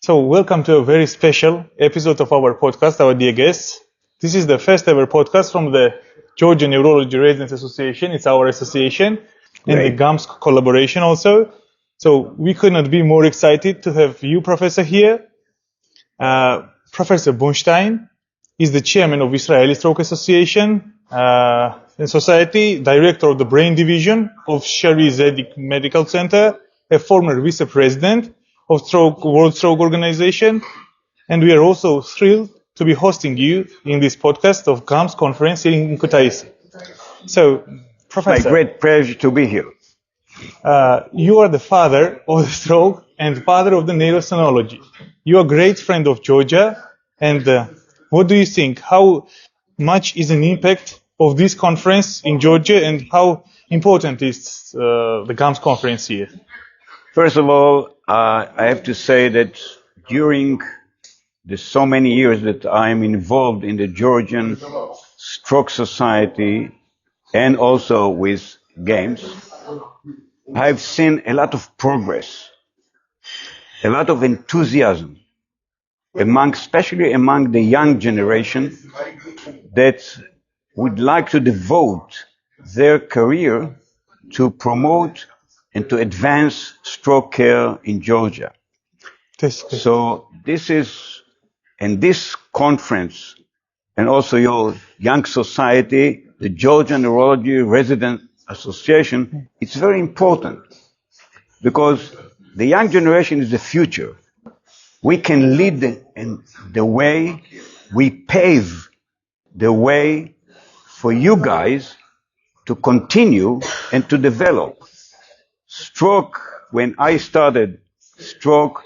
So, welcome to a very special episode of our podcast, our dear guests. This is the first ever podcast from the Georgian Neurology Residents Association. It's our association and the Great. GAMS collaboration also. So, we could not be more excited to have you, Professor, here. Professor Bornstein is the chairman of Israeli Stroke Association and Society, director of the brain division of Shari Zedek Medical Center, a former vice president of World Stroke Organization, and we are also thrilled to be hosting you in this podcast of GAMS conference in Kutaisi. So, My Professor, great pleasure to be here. you are the father of the stroke and father of the neuroscinology. You are a great friend of Georgia, and what do you think? How much is an impact of this conference in Georgia, and how important is the GAMS conference here? First of all, I have to say that during the so many years that I'm involved in the Georgian Stroke Society and also with games, I've seen a lot of progress, a lot of enthusiasm especially among the young generation that would like to devote their career to promote and to advance stroke care in Georgia. So this conference and also your young society, the Georgian Neurology Residents Association, it's very important because the young generation is the future. We can lead the way, we pave the way for you guys to continue and to develop. Stroke, when I started, stroke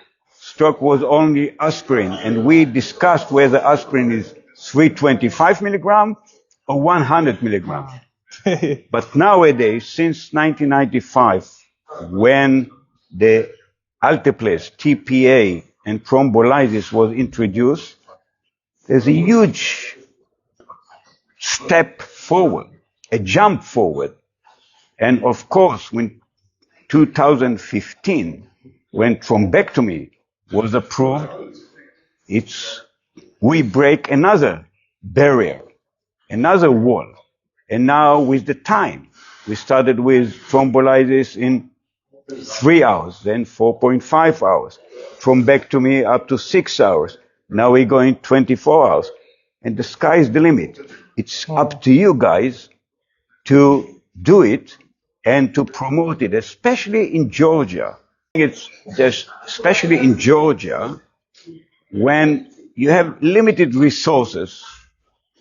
was only aspirin, and we discussed whether aspirin is 325 milligram or 100 milligram. But nowadays, since 1995, when the alteplase, TPA, and thrombolysis was introduced, there's a huge step forward, a jump forward. And of course, when 2015, when thrombectomy was approved, we break another barrier, another wall. And now with the time, we started with thrombolysis in 3 hours, then 4.5 hours, thrombectomy up to 6 hours. Now we're going 24 hours. And the sky is the limit. It's up to you guys to do it and to promote it, especially in Georgia. It's just, especially in Georgia, when you have limited resources,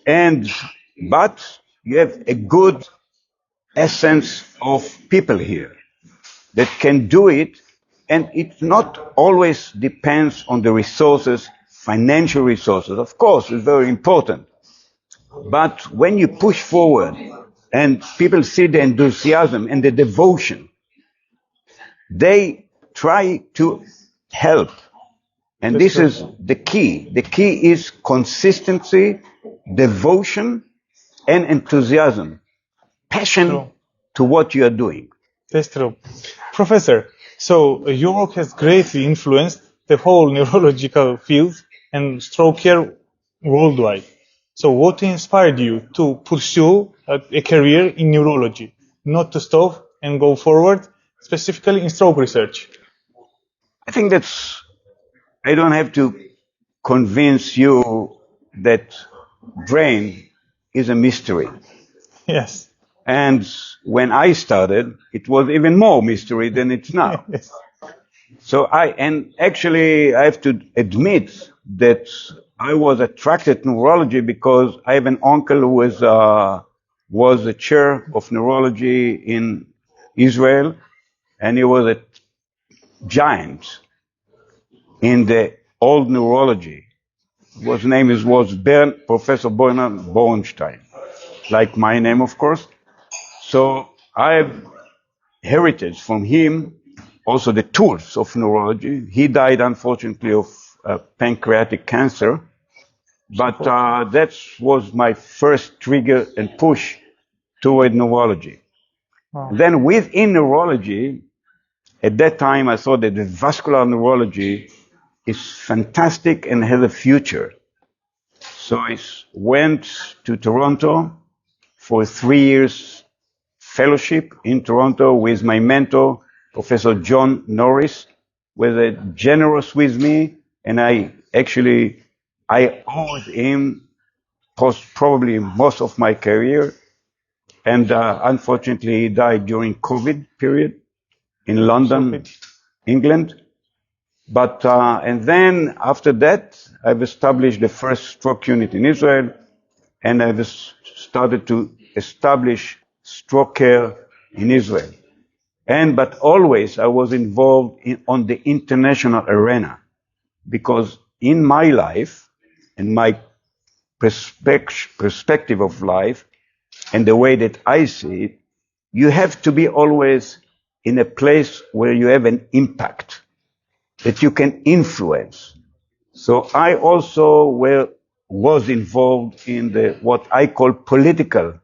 but you have a good essence of people here that can do it, and it not always depends on the resources, financial resources. Of course, it's very important. But when you push forward and people see the enthusiasm and the devotion, they try to help. And this is the key. The key is consistency, devotion, and enthusiasm. Passion to what you are doing. That's true. Professor, so your work has greatly influenced the whole neurological field and stroke care worldwide. So what inspired you to pursue a career in neurology, not to stop and go forward, specifically in stroke research? I think I don't have to convince you that brain is a mystery. Yes. And when I started, it was even more mystery than it's now. Yes. So I have to admit that I was attracted to neurology because I have an uncle who was the chair of neurology in Israel, and he was a giant in the old neurology. His name was Professor Natan Bornstein, like my name, of course. So I have heritage from him, also the tools of neurology. He died, unfortunately, of pancreatic cancer. But that was my first trigger and push toward neurology. Wow. Then within neurology, at that time I thought that the vascular neurology is fantastic and has a future. So I went to Toronto for 3 years fellowship in Toronto with my mentor, Professor John Norris, was generous with me, and I owed him probably most of my career. And unfortunately, he died during COVID period in London, England. But and then after that, I've established the first stroke unit in Israel, and I've started to establish stroke care in Israel. But always I was involved on the international arena, because in my life and my perspective of life and the way that I see it, you have to be always in a place where you have an impact, that you can influence. So I also was involved in what I call political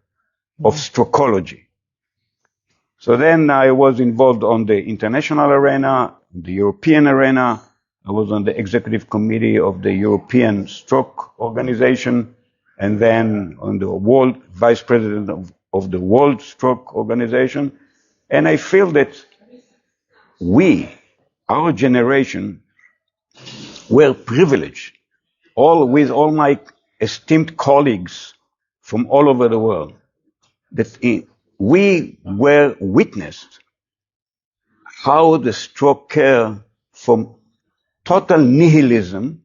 of strokeology. So then I was involved on the international arena, the European arena. I was on the executive committee of the European Stroke Organization, and then on the vice president of the World Stroke Organization. And I feel that our generation, were privileged, with all my esteemed colleagues from all over the world, that we were witnessed how the stroke care from total nihilism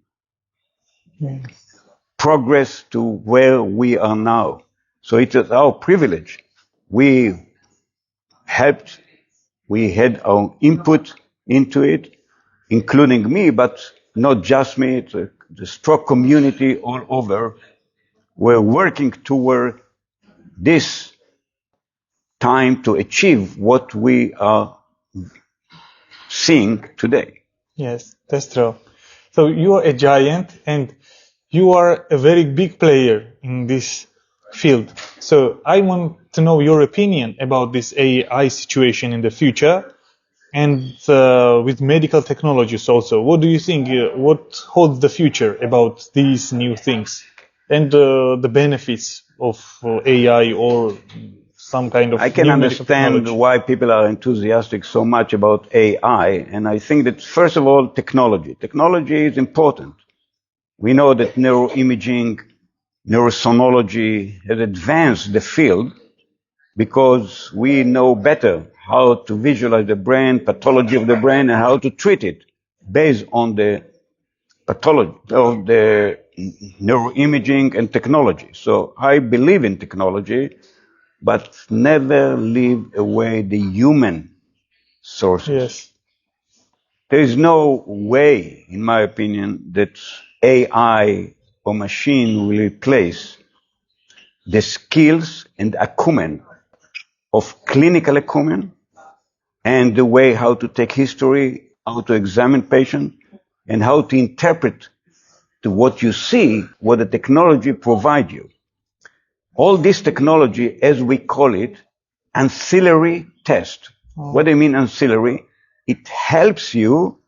progressed to where we are now. So it is our privilege. We helped, we had our input into it, including me, but not just me, the stroke community all over were working toward this time to achieve what we are seeing today. Yes, that's true. So you are a giant and you are a very big player in this field. So I want to know your opinion about this AI situation in the future and with medical technologies also. What do you think? What holds the future about these new things and the benefits of AI or some kind of I can understand why people are enthusiastic so much about AI, and I think that first of all, technology. Technology is important. We know that neuroimaging, neurosonology has advanced the field because we know better how to visualize the brain, pathology of the brain, and how to treat it based on the pathology of the neuroimaging and technology. So I believe in technology, but never leave away the human sources. Yes. There is no way, in my opinion, that AI or machine will replace the skills and acumen of clinical acumen and the way how to take history, how to examine patient, and how to interpret to what you see, what the technology provides you. All this technology, as we call it, ancillary test. What do I mean ancillary? It helps you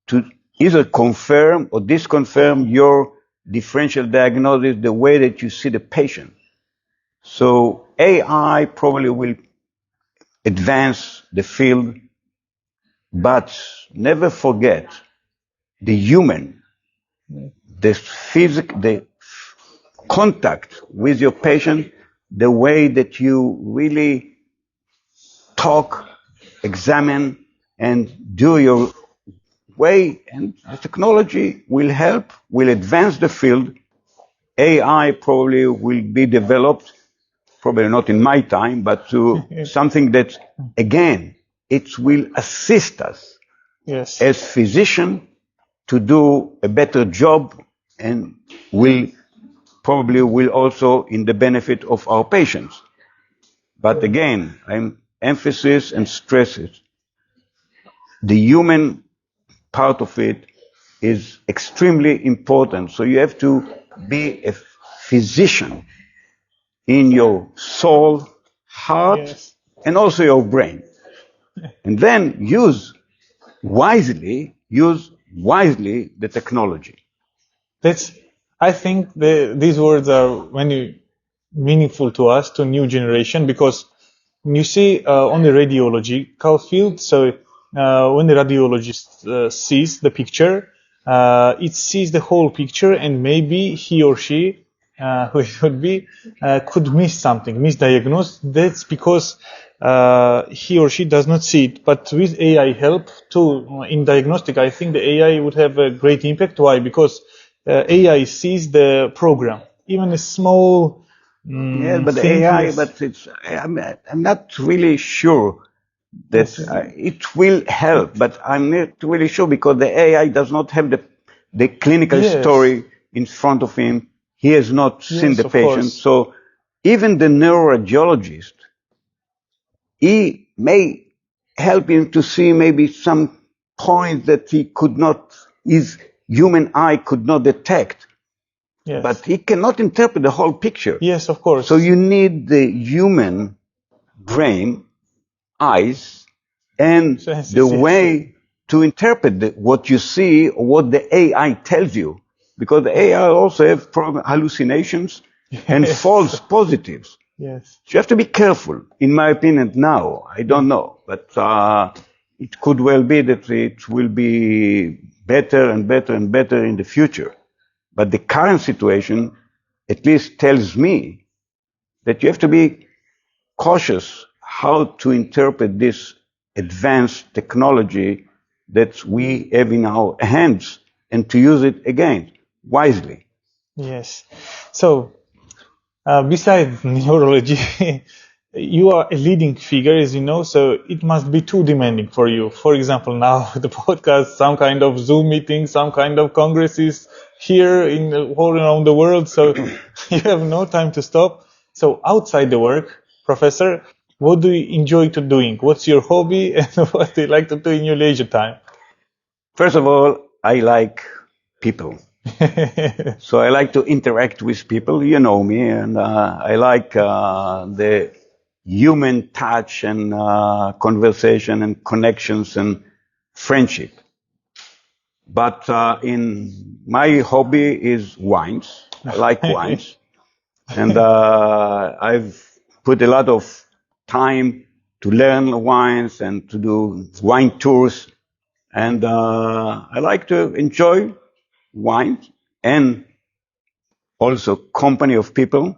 to either confirm or disconfirm your differential diagnosis, the way that you see the patient. So AI probably will advance the field, but never forget the human, the contact with your patient, the way that you really talk, examine, and do your way, and the technology will help, will advance the field. AI probably will be developed, probably not in my time, but to something that, again, it will assist us as physicians to do a better job, and will also in the benefit of our patients. But again, I'm emphasis and stresses the human part of it is extremely important. So you have to be a physician in your soul, heart, and also your brain. And then use wisely the technology. I think these words are very meaningful to us, to new generation, because you see on the radiological field, so when the radiologist sees the picture, it sees the whole picture, and maybe he or she, who it would be, could miss something, misdiagnose. That's because he or she does not see it. But with AI help too, in diagnostic, I think the AI would have a great impact. Why? Because AI sees the program, even a small Yeah, but the thing. AI, Yes. but I'm not really sure that it will help, but I'm not really sure because the AI does not have the clinical Yes. story in front of him. He has not seen Yes, the of patient. course. So even the neuroradiologist, he may help him to see maybe some point that his human eye could not detect. Yes. But he cannot interpret the whole picture. Yes, of course. So you need the human brain, eyes, and Senses, the yes. way to interpret what you see or what the AI tells you. Because the AI also have hallucinations and Yes. false positives. Yes. So you have to be careful, in my opinion, now. I don't know. But it could well be that it will be better and better and better in the future. But the current situation at least tells me that you have to be cautious how to interpret this advanced technology that we have in our hands and to use it again wisely. Yes. So, besides neurology, you are a leading figure, as you know, so it must be too demanding for you. For example, now the podcast, some kind of Zoom meeting, some kind of congresses here in all around the world, so you have no time to stop. So outside the work, Professor, what do you enjoy to doing? What's your hobby and what do you like to do in your leisure time? First of all, I like people. So I like to interact with people, you know me, and I like the human touch and conversation and connections and friendship. But in my hobby is wines. I like wines, and I've put a lot of time to learn wines and to do wine tours, and I like to enjoy wine and also company of people.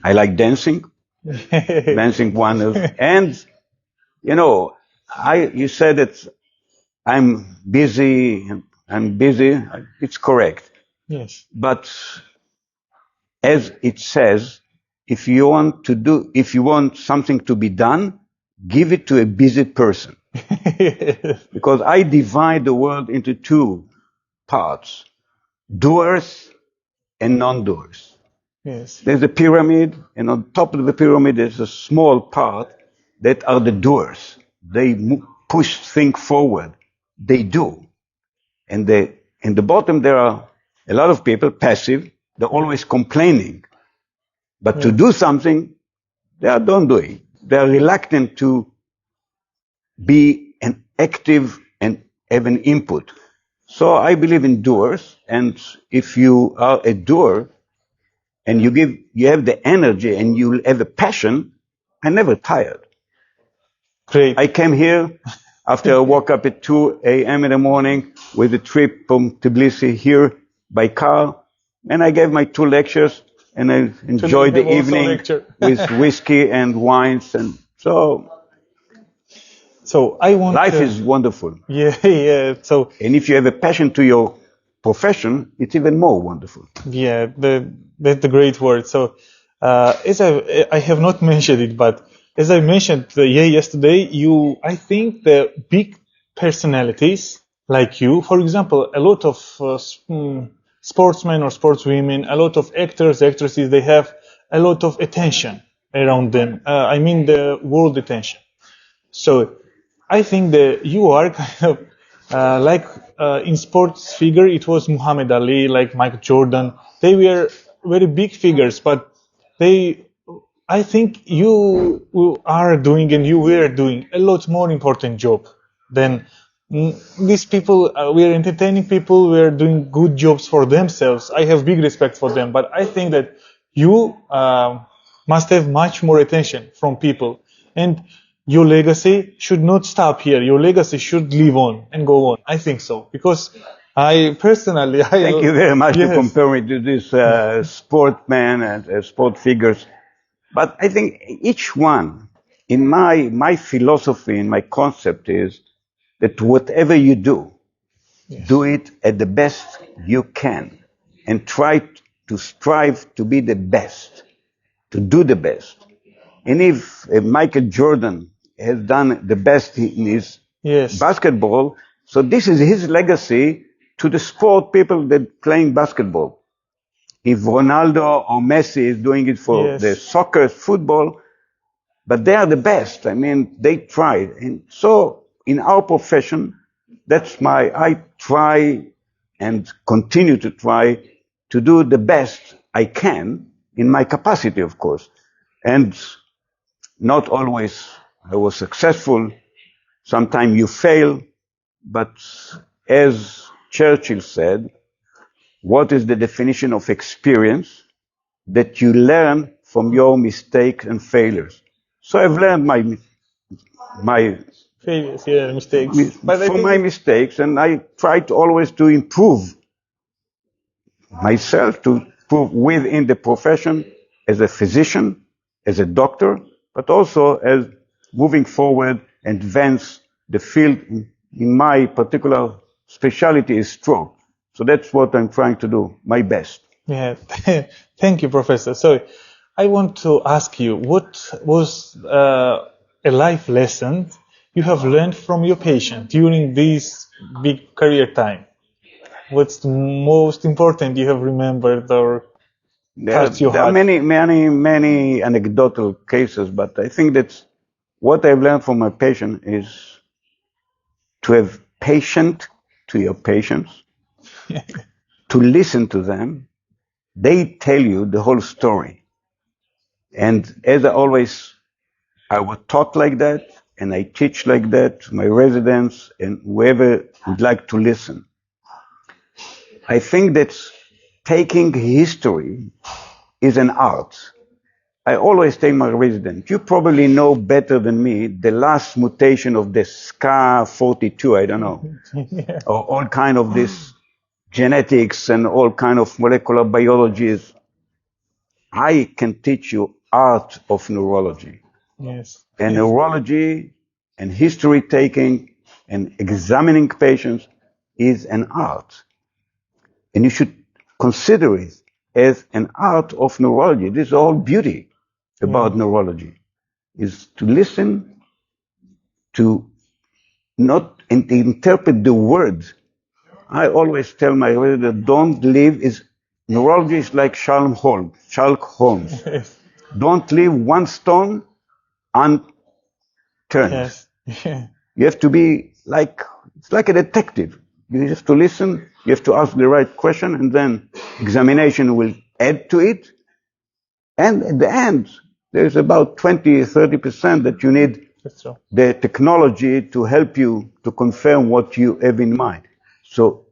I like dancing, dancing one of, and you know, you said that I'm busy. I'm busy. It's correct. Yes. But as it says, if you want something to be done, give it to a busy person. Because I divide the world into two parts, doers and non-doers. Yes. There's a pyramid, and on top of the pyramid there's a small part that are the doers. They push things forward. They do. And in the bottom there are a lot of people, passive, they're always complaining. But to do something, they are not doing. They are reluctant to be an active and have an input. So I believe in doers, and if you are a doer and you have the energy and you have a passion, I'm never tired. Great. I came here after I woke up at 2 a.m. in the morning with a trip from Tbilisi here by car, and I gave my 2 lectures, and I enjoyed the evening with whiskey and wines, and so I want life is wonderful. Yeah. So, and if you have a passion to your profession, it's even more wonderful. Yeah, that's the great word. So, as I have not mentioned it, but as I mentioned yesterday, I think the big personalities like you, for example, a lot of sportsmen or sportswomen, a lot of actors, actresses, they have a lot of attention around them. I mean the world attention. So I think that you are kind of in sports figure, it was Muhammad Ali, like Michael Jordan. They were very big figures, but I think you are doing and you were doing a lot more important job than these people, we are entertaining people, we are doing good jobs for themselves. I have big respect for them, but I think that you must have much more attention from people, and your legacy should not stop here. Your legacy should live on and go on. I think so, because I personally, Thank you very much to yes, compare me to these sportmen and sport figures. But I think each one, in my philosophy, in my concept is that whatever you do, yes, do it at the best you can and try to strive to be the best, to do the best. And if Michael Jordan has done the best in his yes, basketball, so this is his legacy to the sport people that playing basketball. If Ronaldo or Messi is doing it for the yes, soccer, football, but they are the best. I mean, they tried. And so in our profession, I try and continue to try to do the best I can in my capacity, of course. And not always I was successful. Sometimes you fail. But as Churchill said, what is the definition of experience? That you learn from your mistakes and failures. So I've learned my failures, yeah, mistakes. But I from my think, mistakes, and I try to always to improve myself, to improve within the profession as a physician, as a doctor, but also as moving forward and advance the field in my particular specialty is stroke. So that's what I'm trying to do, my best. yeah, thank you, Professor. So, I want to ask you, what was a life lesson you have learned from your patient during this big career time? What's the most important you have remembered or touched your There are heart? many anecdotal cases, but I think that what I've learned from my patient is to have patience to your patients, to listen to them. They tell you the whole story. And as I was taught like that, and I teach like that to my residents and whoever would like to listen. I think that taking history is an art. I always tell my resident, you probably know better than me the last mutation of the SCA42, I don't know, Yeah. or all kind of this genetics and all kind of molecular biologies. I can teach you art of neurology. Yes. And neurology and history taking and examining patients is an art. And you should consider it as an art of neurology. This is all beauty about neurology, is to listen, to not interpret the words. I always tell my resident, don't leave, neurology is like Sherlock Holmes. Yes. Don't leave one stone unturned. Yes. Yeah. You have to be it's like a detective. You have to listen, you have to ask the right question, and then examination will add to it. And at the end, there's about 20, 30% that you need That's true. the technology to help you to confirm what you have in mind. So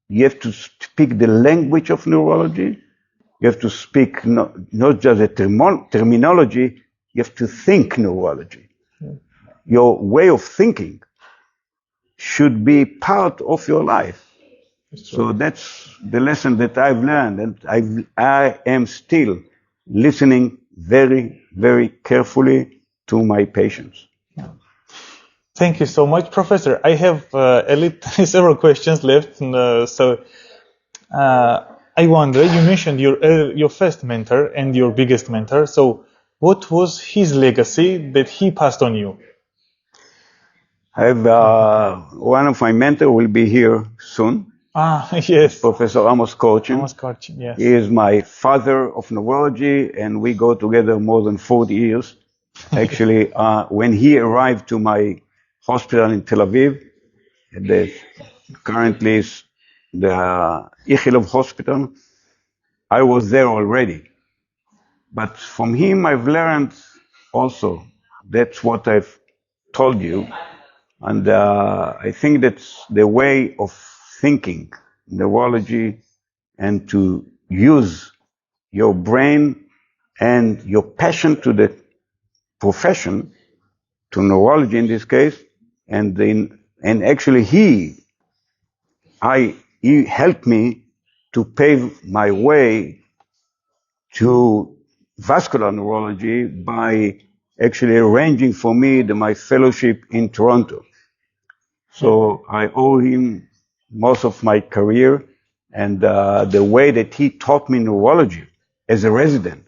you have to speak the language of neurology. You have to speak not just a terminology, you have to think neurology. Your way of thinking should be part of your life. So that's the lesson that I've learned, and I am still listening very, very carefully to my patients. Thank you so much, Professor. I have several questions left. I wonder, you mentioned your first mentor and your biggest mentor. So, what was his legacy that he passed on you? I have one of my mentors will be here soon, Ah, yes. Professor Amos Korchin. Amos Korchin, yes. He is my father of neurology, and we go together more than 40 years. Actually, when he arrived to my hospital in Tel Aviv, currently is the Ichilov Hospital, I was there already. But from him, I've learned also, that's what I've told you, And I think that's the way of thinking neurology, and to use your brain and your passion to the profession, to neurology in this case, and actually he helped me to pave my way to vascular neurology by actually arranging for me my fellowship in Toronto. So I owe him most of my career, and the way that he taught me neurology as a resident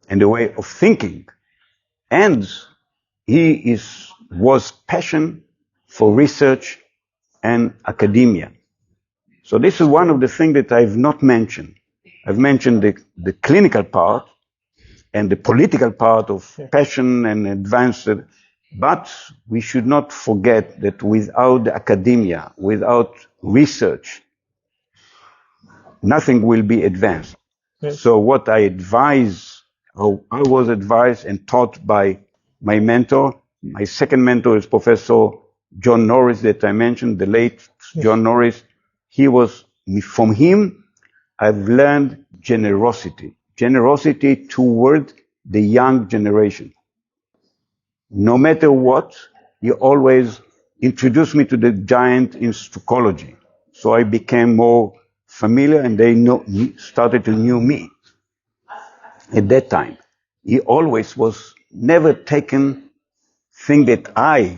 and the way of thinking. And he was passion for research and academia. So this is one of the things that I've not mentioned. I've mentioned the clinical part and the political part of passion and advanced, but we should not forget that without the academia, without research, nothing will be advanced. Yes. So what I was advised and taught by my mentor. My second mentor is Professor John Norris that I mentioned, the late John Norris. From him, I've learned generosity toward the young generation. No matter what, he always introduced me to the giant in psychology. So I became more familiar, and they started to know me. At that time, he always was never taken thing that I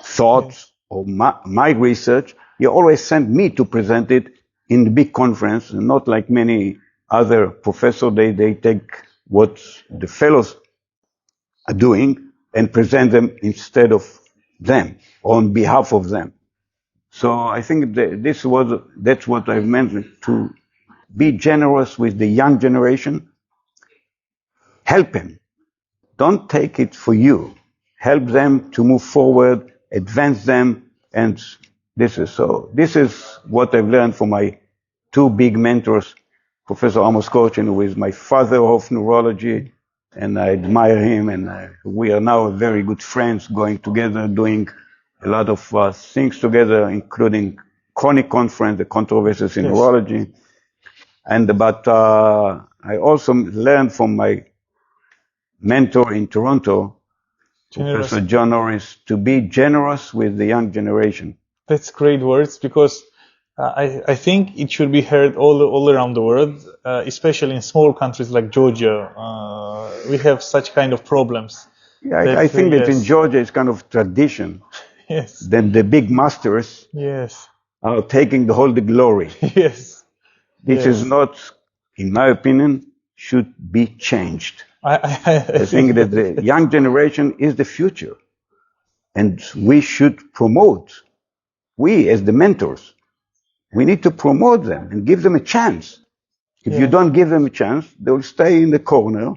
thought or my research. He always sent me to present it in the big conference, and not like many other professors. They take what the fellows are doing and present them instead of them, on behalf of them. So I think that's what I've meant, to be generous with the young generation. Help them. Don't take it for you. Help them to move forward, advance them, and this is what I've learned from my two big mentors, Professor Amos Korchin, who is my father of neurology, and I admire him, and we are now very good friends, going together, doing a lot of things together, including chronic conference, the controversies in neurology. But I also learned from my mentor in Toronto, Professor John Norris, to be generous with the young generation. That's great words, because I think it should be heard all around the world, especially in small countries like Georgia. We have such kind of problems. Yeah, I think that in Georgia it's kind of tradition. Yes. Then the big masters are taking the glory. Yes. This is not, in my opinion, should be changed. I think that the young generation is the future, and we should promote. We, as the mentors, we need to promote them and give them a chance. If you don't give them a chance, they will stay in the corner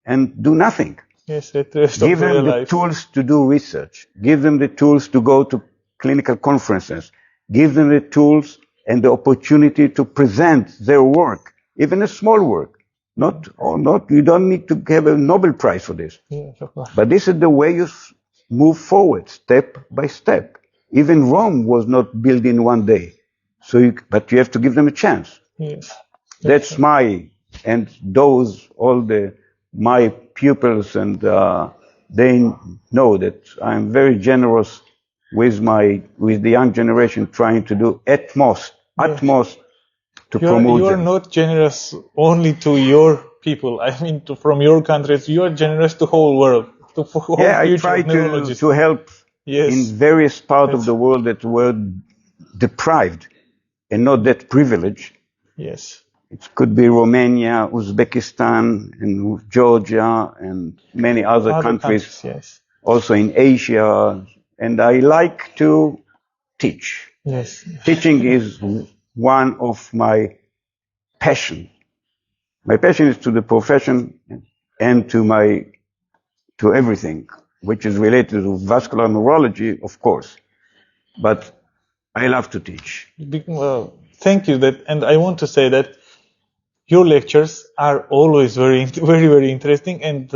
and do nothing. Yes, give them the tools to do research. Give them the tools to go to clinical conferences. Give them the tools and the opportunity to present their work, even a small work. You don't need to have a Nobel Prize for this. Yes, of course. But this is the way you move forward, step by step. Even Rome was not built in one day. But you have to give them a chance. Yes. That's my pupils, and they know that I'm very generous with the young generation, trying to do utmost to promote them. You are not generous only to your people. I mean, from your countries. You are generous to whole world. To whole I try to help in various parts of the world that were deprived and not that privileged. Yes. It could be Romania, Uzbekistan, and Georgia, and many other countries. Yes. Also in Asia. And I like to teach. Yes. Teaching is one of my passion. My passion is to the profession and to everything, which is related to vascular neurology, of course. But I love to teach. Thank you. And I want to say that your lectures are always very, very, very interesting. And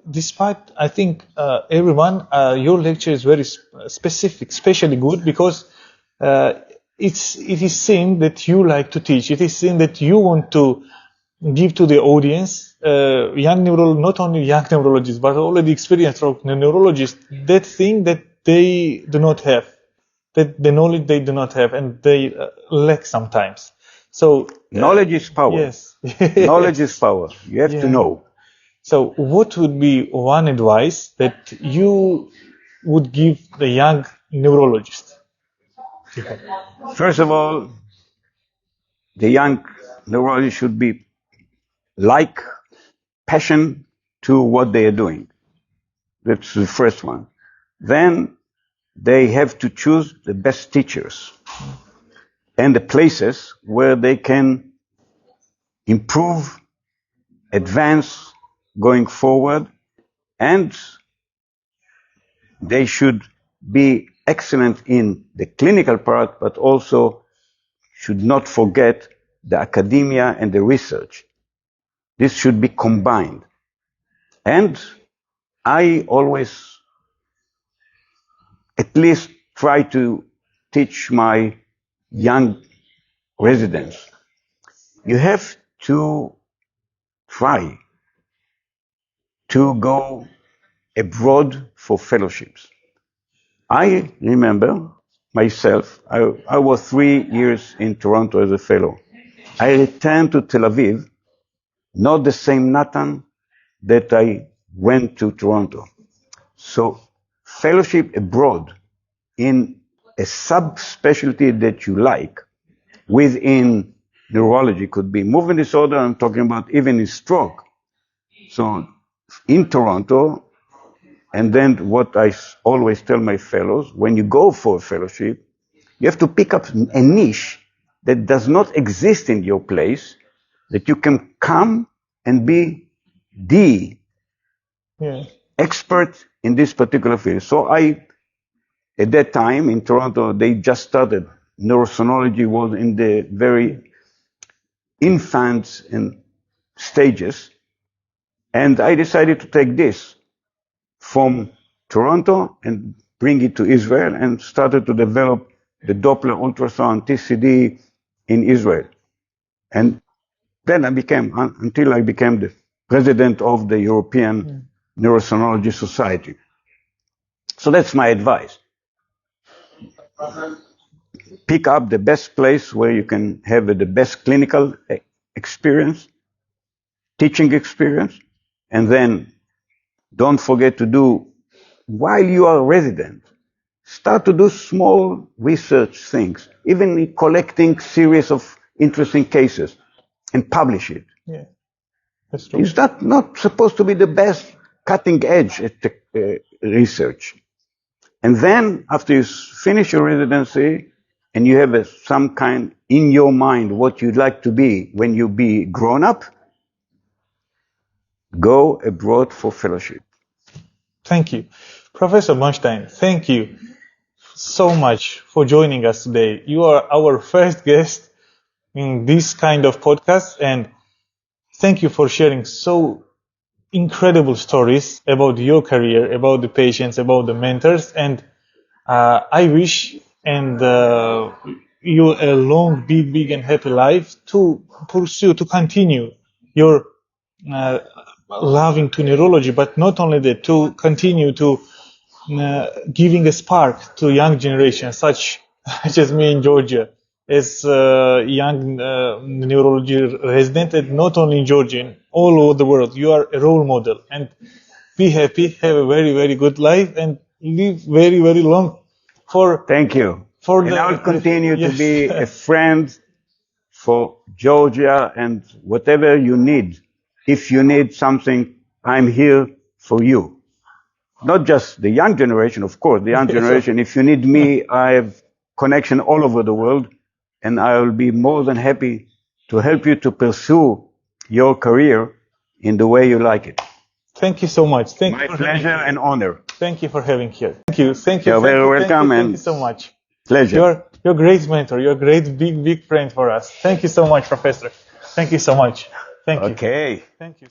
despite, I think, everyone, your lecture is very specific, especially good because it is seen that you like to teach. It is seen that you want to give to the audience, not only young neurologists, but already experienced neurologists, that thing that they do not have, that the knowledge they do not have, and they lack sometimes. So knowledge is power. Yes. Knowledge is power. You have to know. So what would be one advice that you would give the young neurologist? First of all, the young neurologist should be passion to what they are doing. That's the first one. Then they have to choose the best teachers and the places where they can improve, advance going forward, and they should be excellent in the clinical part, but also should not forget the academia and the research. This should be combined. And I always at least try to teach my young residents. You have to try to go abroad for fellowships. I remember myself, I was 3 years in Toronto as a fellow. I returned to Tel Aviv, not the same Natan that I went to Toronto. So fellowship abroad in a subspecialty that you like within neurology, could be movement disorder, I'm talking about even in stroke. So in Toronto, and then what I always tell my fellows, when you go for a fellowship, you have to pick up a niche that does not exist in your place, that you can come and be the expert in this particular field. So at that time in Toronto, they just started. Neurosonology was in the very infant and stages. And I decided to take this from Toronto and bring it to Israel and started to develop the Doppler ultrasound TCD in Israel. And then until I became the president of the European Neurosonology Society. So that's my advice. Pick up the best place where you can have the best clinical experience, teaching experience, and then don't forget to do, while you are a resident, start to do small research things, even collecting series of interesting cases and publish it. Yeah, that's true. Is that not supposed to be the best cutting edge at research? And then after you finish your residency and you have some kind in your mind what you'd like to be when you be grown up, go abroad for fellowship. Thank you. Professor Bornstein, thank you so much for joining us today. You are our first guest in this kind of podcast, and thank you for sharing so incredible stories about your career, about the patients, about the mentors, and I wish you a long, big and happy life to continue your loving to neurology, but not only that, to continue to giving a spark to young generation, such as me in Georgia, as young neurology resident, and not only in Georgia, all over the world. You are a role model, and be happy, have a very good life, and live very long. Thank you. And I will continue to be a friend for Georgia and whatever you need. If you need something, I'm here for you. Not just the young generation, of course, the young generation. If you need me, I have connection all over the world, and I will be more than happy to help you to pursue your career in the way you like it. Thank you so much. My pleasure and honor. Thank you for having here. Thank you. You're very welcome. Thank you so much. Pleasure. You're a great mentor. You're a great big friend for us. Thank you so much, Professor. Thank you so much. Thank you. Okay. Thank you.